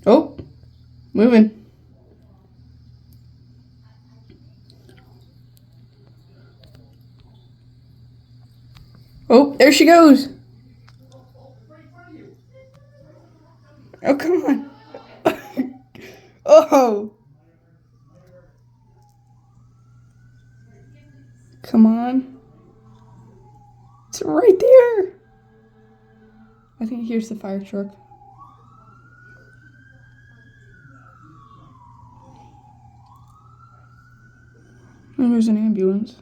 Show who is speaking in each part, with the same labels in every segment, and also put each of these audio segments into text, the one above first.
Speaker 1: Oh, moving. Oh, there she goes. Oh, come on. Oh. Come on. It's right there. I think here's the fire truck. Oh, there's an ambulance.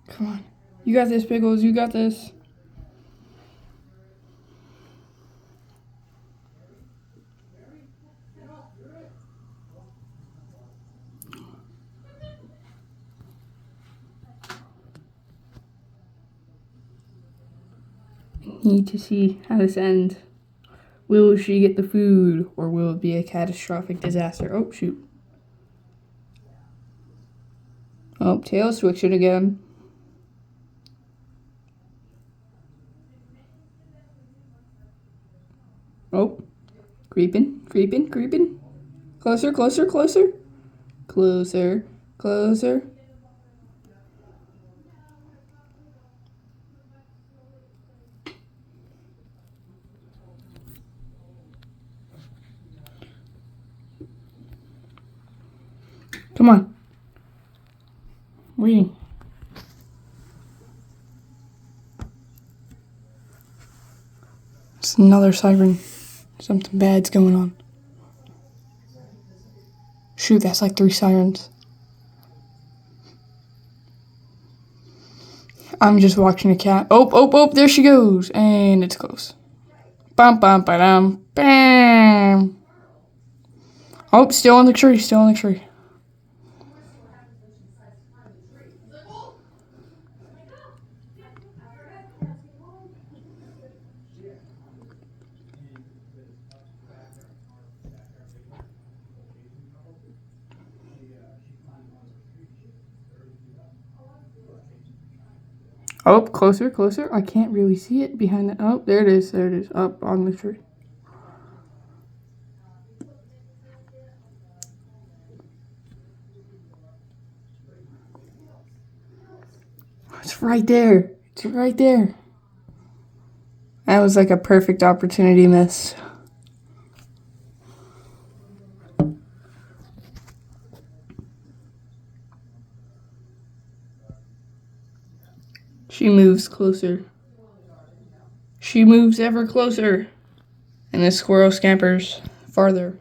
Speaker 1: Come on. You got this, Pickles. You got this. Need to see how this ends. Will she get the food, or will it be a catastrophic disaster? Oh, shoot. Oh, tail switch it again. Oh, creeping, creeping, creeping. Closer, closer, closer. Closer, closer. Come on. Waiting. It's another siren. Something bad's going on. Shoot, that's like 3 sirens. I'm just watching a cat. Oh, oh, oh, there she goes. And it's close. Bum, bum, ba-dum, bam. Oh, still on the tree, still on the tree. Oh, closer, closer. I can't really see it behind the... Oh, there it is, there it is. Up on the tree. It's right there. It's right there. That was like a perfect opportunity miss. She moves closer. She moves ever closer. And the squirrel scampers farther.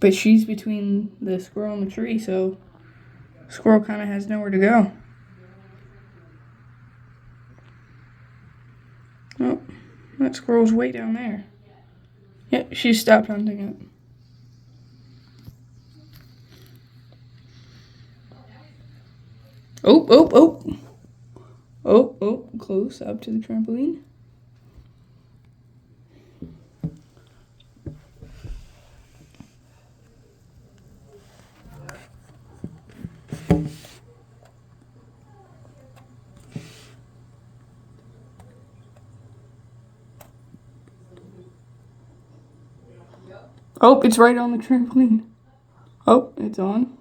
Speaker 1: But she's between the squirrel and the tree, so squirrel kind of has nowhere to go. Oh, that squirrel's way down there. Yep, she stopped hunting it. Oh, oh, oh. Oh, oh, close up to the trampoline. Oh, it's right on the trampoline. Oh, it's on.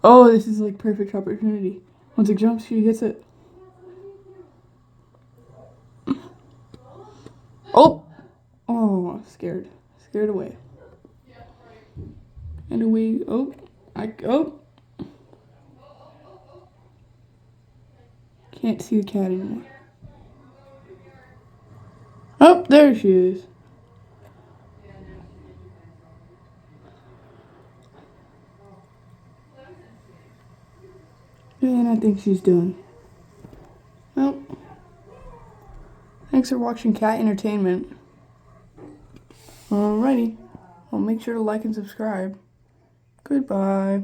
Speaker 1: Oh, this is like perfect opportunity. Once it jumps, she gets it. Oh! Oh, scared. Scared away. And away. Oh. Oh. Can't see the cat anymore. Oh, there she is. And I think she's done. Well, thanks for watching Cat Entertainment. Alrighty. Well, make sure to like and subscribe. Goodbye.